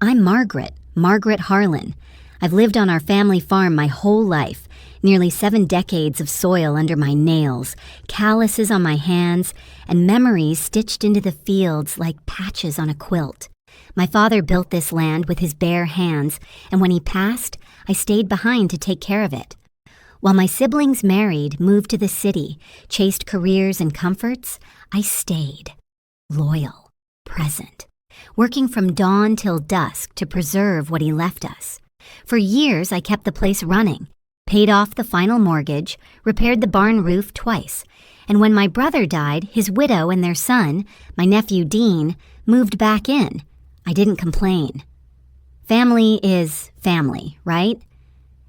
I'm Margaret Harlan. I've lived on our family farm my whole life, nearly 7 decades of soil under my nails, calluses on my hands, and memories stitched into the fields like patches on a quilt. My father built this land with his bare hands, and when he passed, I stayed behind to take care of it. While my siblings married, moved to the city, chased careers and comforts, I stayed. Loyal, present, working from dawn till dusk to preserve what he left us. For years, I kept the place running, paid off the final mortgage, repaired the barn roof twice, and when my brother died, his widow and their son, my nephew Dean, moved back in. I didn't complain. Family is family, right?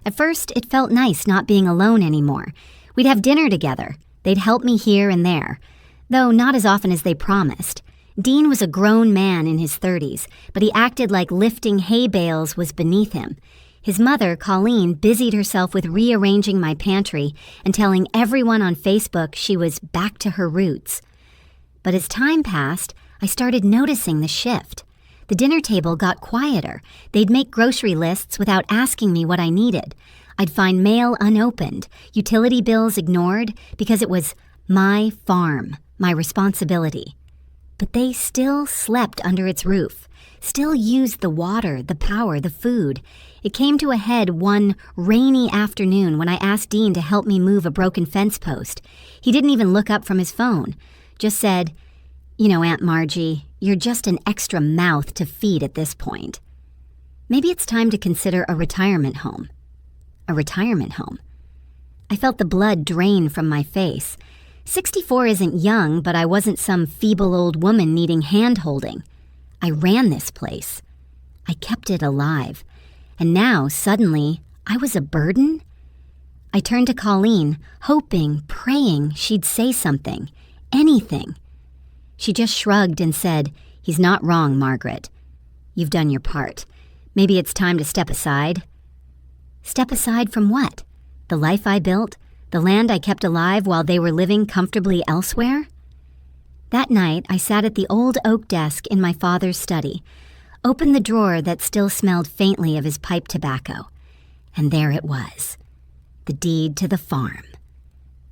At first, it felt nice not being alone anymore. We'd have dinner together. They'd help me here and there, though not as often as they promised. Dean was a grown man in his 30s, but he acted like lifting hay bales was beneath him. His mother, Colleen, busied herself with rearranging my pantry and telling everyone on Facebook she was back to her roots. But as time passed, I started noticing the shift. The dinner table got quieter. They'd make grocery lists without asking me what I needed. I'd find mail unopened, utility bills ignored, because it was my farm, my responsibility. But they still slept under its roof, still used the water, the power, the food. It came to a head one rainy afternoon when I asked Dean to help me move a broken fence post. He didn't even look up from his phone, just said, "You know, Aunt Margie, you're just an extra mouth to feed at this point. Maybe it's time to consider a retirement home." A retirement home. I felt the blood drain from my face. 64 isn't young, but I wasn't some feeble old woman needing hand-holding. I ran this place. I kept it alive. And now, suddenly, I was a burden? I turned to Colleen, hoping, praying she'd say something. Anything. She just shrugged and said, "He's not wrong, Margaret. You've done your part. Maybe it's time to step aside." Step aside from what? The life I built? The land I kept alive while they were living comfortably elsewhere? That night, I sat at the old oak desk in my father's study, opened the drawer that still smelled faintly of his pipe tobacco, and there it was. The deed to the farm.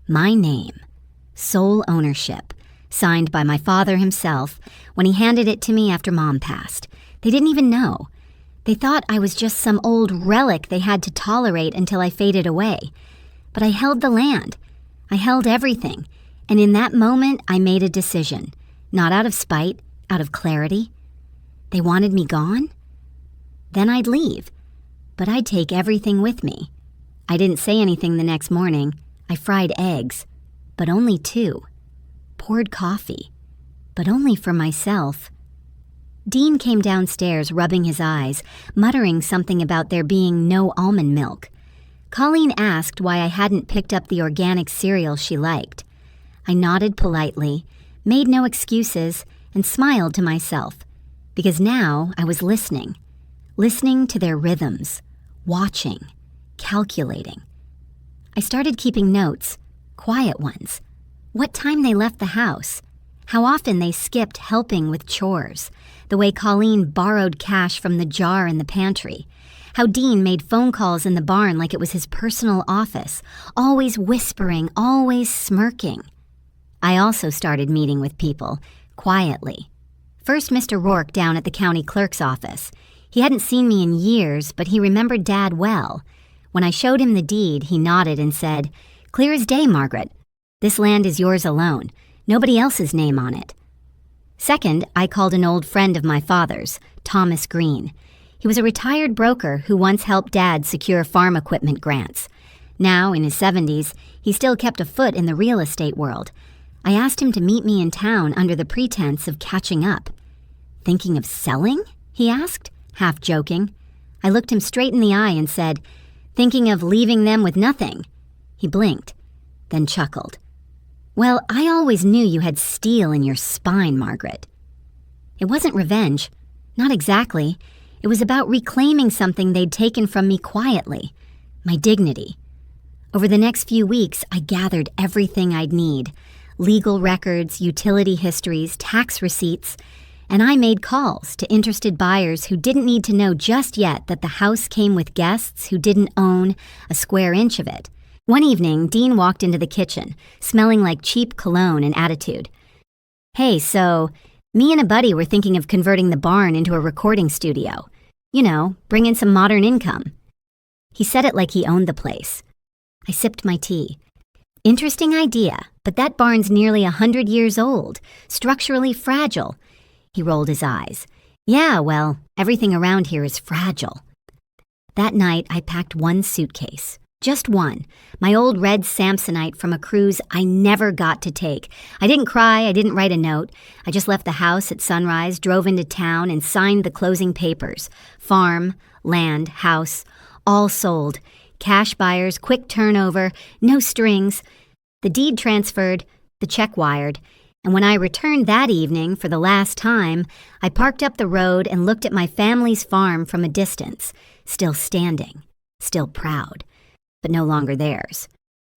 My name. Sole ownership. Signed by my father himself when he handed it to me after Mom passed. They didn't even know. They thought I was just some old relic they had to tolerate until I faded away. But I held the land. I held everything. And in that moment, I made a decision. Not out of spite, out of clarity. They wanted me gone? Then I'd leave. But I'd take everything with me. I didn't say anything the next morning. I fried eggs, but only 2. Poured coffee, but only for myself. Dean came downstairs rubbing his eyes, muttering something about there being no almond milk. Colleen asked why I hadn't picked up the organic cereal she liked. I nodded politely, made no excuses, and smiled to myself, because now I was listening to their rhythms, watching, calculating. I started keeping notes, quiet ones. What time they left the house, how often they skipped helping with chores, the way Colleen borrowed cash from the jar in the pantry, how Dean made phone calls in the barn like it was his personal office, always whispering, always smirking. I also started meeting with people, quietly. First, Mr. Rourke down at the county clerk's office. He hadn't seen me in years, but he remembered Dad well. When I showed him the deed, he nodded and said, "Clear as day, Margaret. This land is yours alone. Nobody else's name on it." Second, I called an old friend of my father's, Thomas Green. He was a retired broker who once helped Dad secure farm equipment grants. Now, in his 70s, he still kept a foot in the real estate world. I asked him to meet me in town under the pretense of catching up. "Thinking of selling?" he asked, half joking. I looked him straight in the eye and said, "Thinking of leaving them with nothing." He blinked, then chuckled. "Well, I always knew you had steel in your spine, Margaret." It wasn't revenge. Not exactly. It was about reclaiming something they'd taken from me quietly. My dignity. Over the next few weeks, I gathered everything I'd need. Legal records, utility histories, tax receipts, and I made calls to interested buyers who didn't need to know just yet that the house came with guests who didn't own a square inch of it. One evening, Dean walked into the kitchen, smelling like cheap cologne and attitude. "Hey, so me and a buddy were thinking of converting the barn into a recording studio. You know, bring in some modern income." He said it like he owned the place. I sipped my tea. "Interesting idea, but that barn's nearly 100 years old, structurally fragile." He rolled his eyes. "Yeah, well, everything around here is fragile." That night, I packed one suitcase. Just one. My old red Samsonite from a cruise I never got to take. I didn't cry, I didn't write a note. I just left the house at sunrise, drove into town, and signed the closing papers. Farm, land, house, all sold. Cash buyers, quick turnover, no strings. The deed transferred, the check wired. And when I returned that evening for the last time, I parked up the road and looked at my family's farm from a distance, still standing, still proud, but no longer theirs.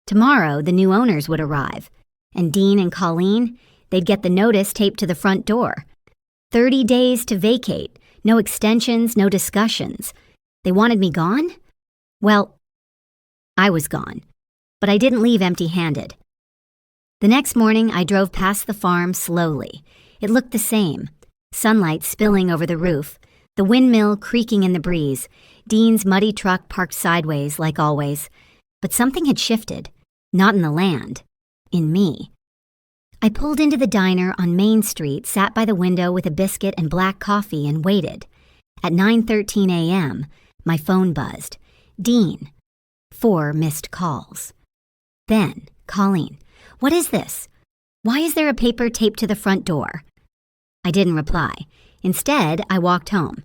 Tomorrow, the new owners would arrive, and Dean and Colleen, they'd get the notice taped to the front door. 30 days to vacate, no extensions, no discussions. They wanted me gone? Well, I was gone, but I didn't leave empty-handed. The next morning, I drove past the farm slowly. It looked the same. Sunlight spilling over the roof, the windmill creaking in the breeze, Dean's muddy truck parked sideways like always. But something had shifted, not in the land, in me. I pulled into the diner on Main Street, sat by the window with a biscuit and black coffee and waited. At 9:13 a.m., my phone buzzed. Dean. 4 missed calls. Then, Colleen. "What is this? Why is there a paper taped to the front door?" I didn't reply. Instead, I walked home.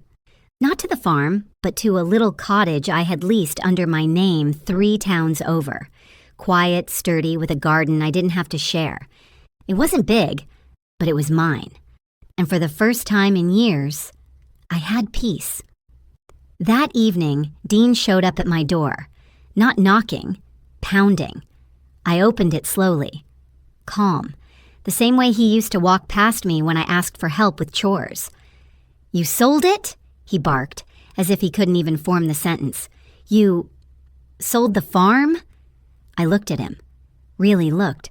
Not to the farm, but to a little cottage I had leased under my name 3 towns over. Quiet, sturdy, with a garden I didn't have to share. It wasn't big, but it was mine. And for the first time in years, I had peace. That evening, Dean showed up at my door. Not knocking, pounding. I opened it slowly. Calm. The same way he used to walk past me when I asked for help with chores. "You sold it?" he barked, as if he couldn't even form the sentence. "You sold the farm?" I looked at him. Really looked.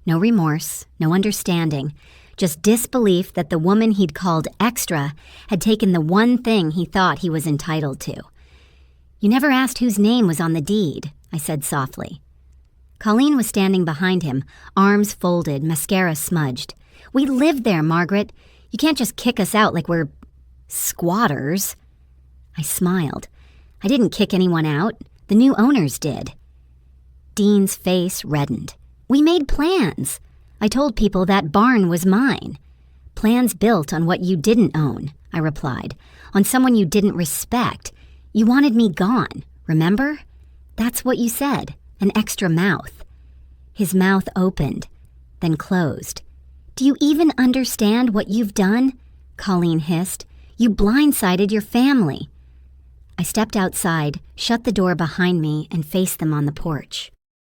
No remorse, no understanding, just disbelief that the woman he'd called extra had taken the one thing he thought he was entitled to. "You never asked whose name was on the deed," I said softly. Colleen was standing behind him, arms folded, mascara smudged. "We live there, Margaret. You can't just kick us out like we're squatters." I smiled. "I didn't kick anyone out. The new owners did." Dean's face reddened. "We made plans. I told people that barn was mine." "Plans built on what you didn't own," I replied. "On someone you didn't respect. You wanted me gone, remember? That's what you said. An extra mouth." His mouth opened, then closed. "Do you even understand what you've done?" Colleen hissed. "You blindsided your family." I stepped outside, shut the door behind me, and faced them on the porch.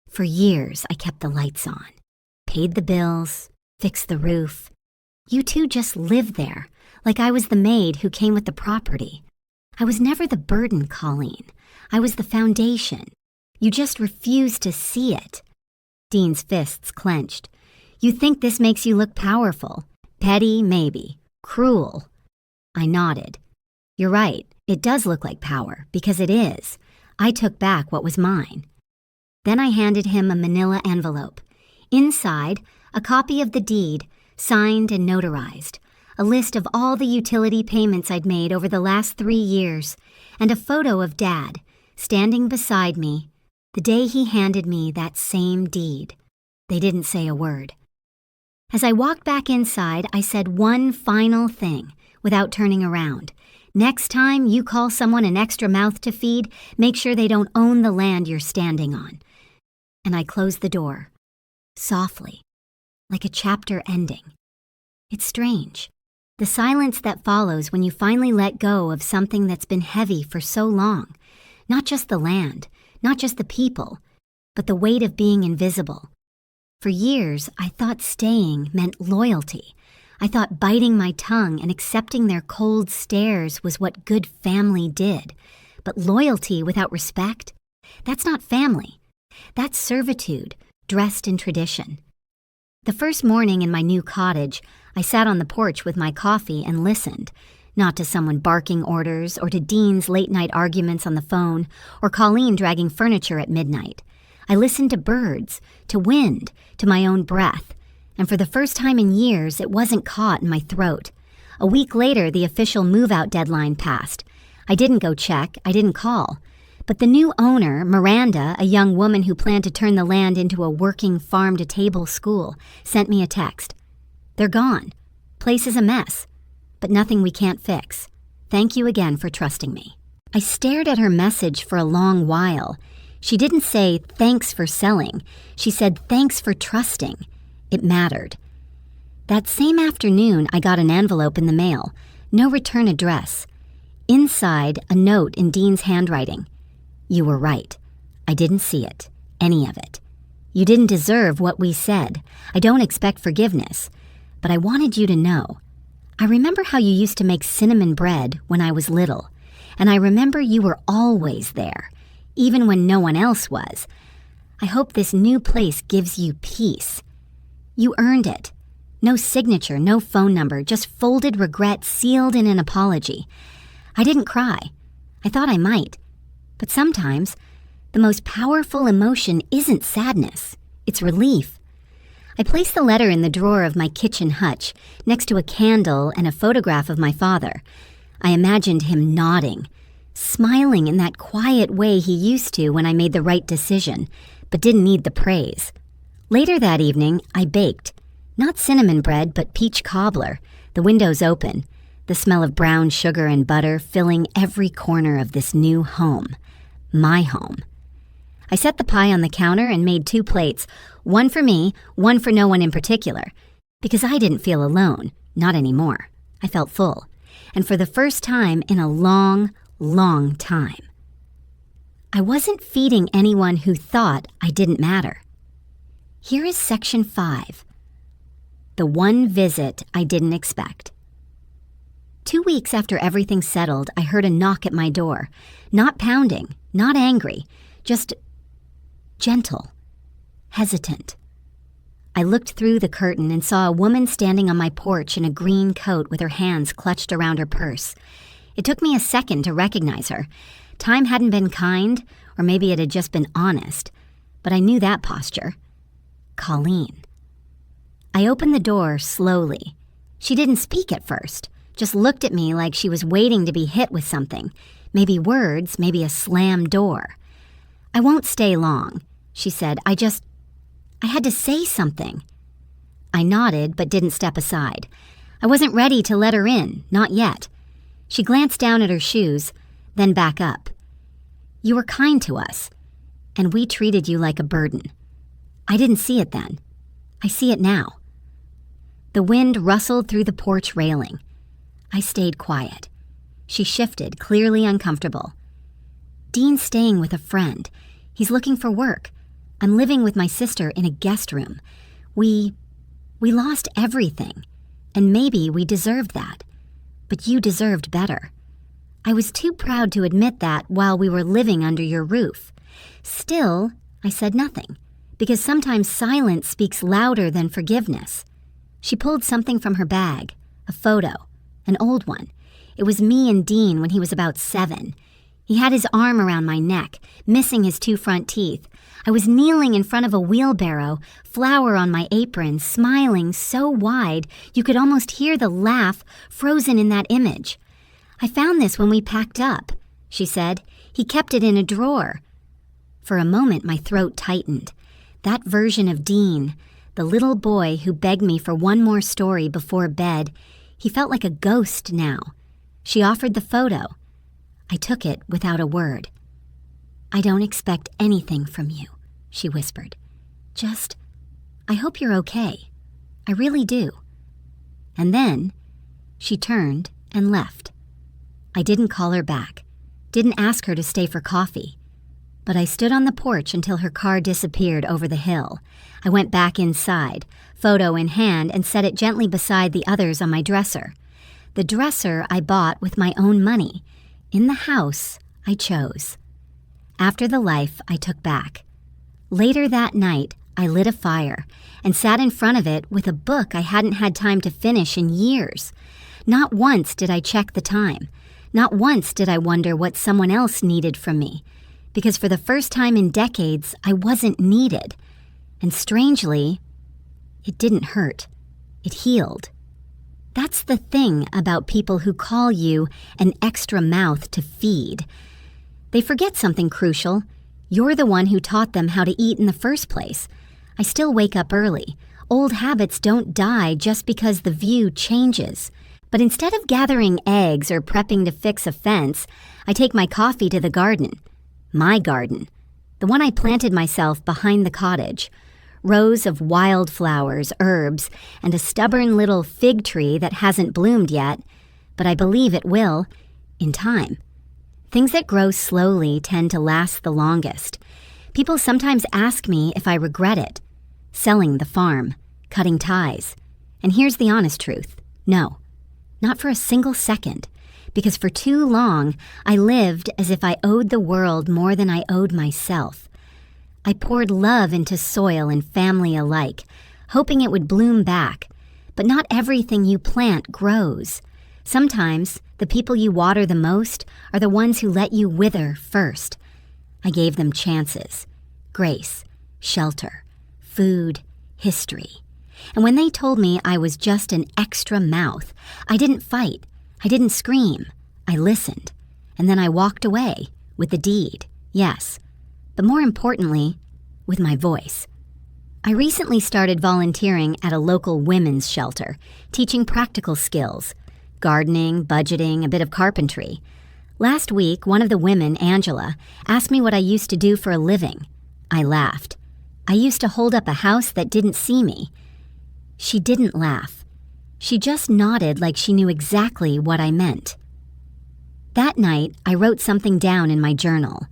For years, I kept the lights on, paid the bills, fixed the roof. You two just lived there, like I was the maid who came with the property. I was never the burden, Colleen. I was the foundation. You just refused to see it. Dean's fists clenched. "You think this makes you look powerful. Petty, maybe. Cruel." I nodded. "You're right. It does look like power, because it is. I took back what was mine." Then I handed him a manila envelope. Inside, a copy of the deed, signed and notarized, a list of all the utility payments I'd made over the last 3 years, and a photo of Dad, standing beside me, the day he handed me that same deed. They didn't say a word. As I walked back inside, I said one final thing, without turning around. "Next time you call someone an extra mouth to feed, make sure they don't own the land you're standing on." And I closed the door, softly, like a chapter ending. It's strange. The silence that follows when you finally let go of something that's been heavy for so long. Not just the land, not just the people, but the weight of being invisible. For years, I thought staying meant loyalty. I thought biting my tongue and accepting their cold stares was what good family did. But loyalty without respect? That's not family. That's servitude, dressed in tradition. The first morning in my new cottage, I sat on the porch with my coffee and listened, not to someone barking orders or to Dean's late-night arguments on the phone or Colleen dragging furniture at midnight. I listened to birds, to wind, to my own breath, and for the first time in years, it wasn't caught in my throat. A week later, the official move-out deadline passed. I didn't go check, I didn't call. But the new owner, Miranda, a young woman who planned to turn the land into a working farm-to-table school, sent me a text. They're gone. Place is a mess, but nothing we can't fix. Thank you again for trusting me. I stared at her message for a long while. She didn't say, thanks for selling. She said, thanks for trusting. It mattered. That same afternoon, I got an envelope in the mail. No return address. Inside, a note in Dean's handwriting. You were right. I didn't see it. Any of it. You didn't deserve what we said. I don't expect forgiveness. But I wanted you to know. I remember how you used to make cinnamon bread when I was little. And I remember you were always there, even when no one else was. I hope this new place gives you peace. You earned it. No signature, no phone number, just folded regret sealed in an apology. I didn't cry. I thought I might. But sometimes, the most powerful emotion isn't sadness. It's relief. I placed the letter in the drawer of my kitchen hutch, next to a candle and a photograph of my father. I imagined him nodding, smiling in that quiet way he used to when I made the right decision, but didn't need the praise. Later that evening, I baked. Not cinnamon bread, but peach cobbler, the windows open, the smell of brown sugar and butter filling every corner of this new home. My home. I set the pie on the counter and made 2 plates, one for me, one for no one in particular, because I didn't feel alone, not anymore. I felt full, and for the first time in a long, long time. I wasn't feeding anyone who thought I didn't matter. Here is section 5. The one visit I didn't expect. 2 weeks after everything settled, I heard a knock at my door. Not pounding, not angry, just gentle, hesitant. I looked through the curtain and saw a woman standing on my porch in a green coat with her hands clutched around her purse. It took me a second to recognize her. Time hadn't been kind, or maybe it had just been honest, but I knew that posture. Colleen. I opened the door slowly. She didn't speak at first, just looked at me like she was waiting to be hit with something. Maybe words, maybe a slammed door. I won't stay long, she said. I had to say something. I nodded but didn't step aside. I wasn't ready to let her in, not yet. She glanced down at her shoes, then back up. You were kind to us, and we treated you like a burden. I didn't see it then. I see it now. The wind rustled through the porch railing. I stayed quiet. She shifted, clearly uncomfortable. Dean's staying with a friend. He's looking for work. I'm living with my sister in a guest room. We lost everything, and maybe we deserved that. But you deserved better. I was too proud to admit that while we were living under your roof. Still, I said nothing, because sometimes silence speaks louder than forgiveness. She pulled something from her bag, a photo, an old one. It was me and Dean when he was about 7. He had his arm around my neck, missing his 2 front teeth. I was kneeling in front of a wheelbarrow, flour on my apron, smiling so wide you could almost hear the laugh frozen in that image. I found this when we packed up, she said. He kept it in a drawer. For a moment, my throat tightened. That version of Dean, the little boy who begged me for one more story before bed, he felt like a ghost now. She offered the photo. I took it without a word. I don't expect anything from you, she whispered. Just, I hope you're okay. I really do. And then she turned and left. I didn't call her back, didn't ask her to stay for coffee. But I stood on the porch until her car disappeared over the hill. I went back inside, photo in hand, and set it gently beside the others on my dresser. The dresser I bought with my own money, in the house I chose. After the life I took back. Later that night, I lit a fire and sat in front of it with a book I hadn't had time to finish in years. Not once did I check the time. Not once did I wonder what someone else needed from me, because for the first time in decades, I wasn't needed. And strangely, it didn't hurt. It healed. That's the thing about people who call you an extra mouth to feed. They forget something crucial. You're the one who taught them how to eat in the first place. I still wake up early. Old habits don't die just because the view changes. But instead of gathering eggs or prepping to fix a fence, I take my coffee to the garden. My garden. The one I planted myself behind the cottage. Rows of wildflowers, herbs, and a stubborn little fig tree that hasn't bloomed yet, but I believe it will, in time. Things that grow slowly tend to last the longest. People sometimes ask me if I regret it. Selling the farm, cutting ties. And here's the honest truth. No. Not for a single second. Because for too long, I lived as if I owed the world more than I owed myself. I poured love into soil and family alike, hoping it would bloom back. But not everything you plant grows. Sometimes, the people you water the most are the ones who let you wither first. I gave them chances, grace, shelter, food, history. And when they told me I was just an extra mouth, I didn't fight. I didn't scream. I listened. And then I walked away with the deed, yes. But more importantly, with my voice. I recently started volunteering at a local women's shelter, teaching practical skills, gardening, budgeting, a bit of carpentry. Last week, one of the women, Angela, asked me what I used to do for a living. I laughed. I used to hold up a house that didn't see me. She didn't laugh. She just nodded like she knew exactly what I meant. That night, I wrote something down in my journal.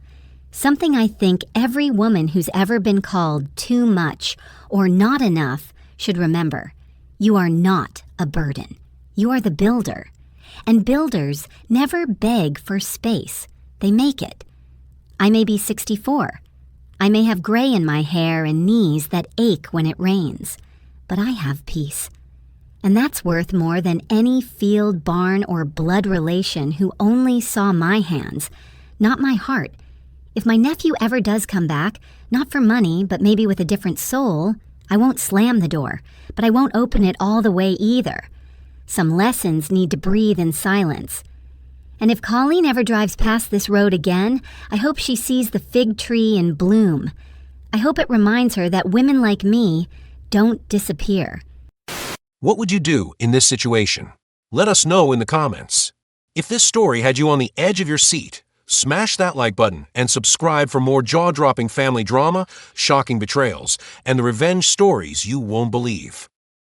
Something I think every woman who's ever been called too much or not enough should remember. You are not a burden. You are the builder. And builders never beg for space. They make it. I may be 64. I may have gray in my hair and knees that ache when it rains. But I have peace. And that's worth more than any field, barn, or blood relation who only saw my hands, not my heart. If my nephew ever does come back, not for money, but maybe with a different soul, I won't slam the door, but I won't open it all the way either. Some lessons need to breathe in silence. And if Colleen ever drives past this road again, I hope she sees the fig tree in bloom. I hope it reminds her that women like me don't disappear. What would you do in this situation? Let us know in the comments. If this story had you on the edge of your seat, smash that like button and subscribe for more jaw-dropping family drama, shocking betrayals, and the revenge stories you won't believe.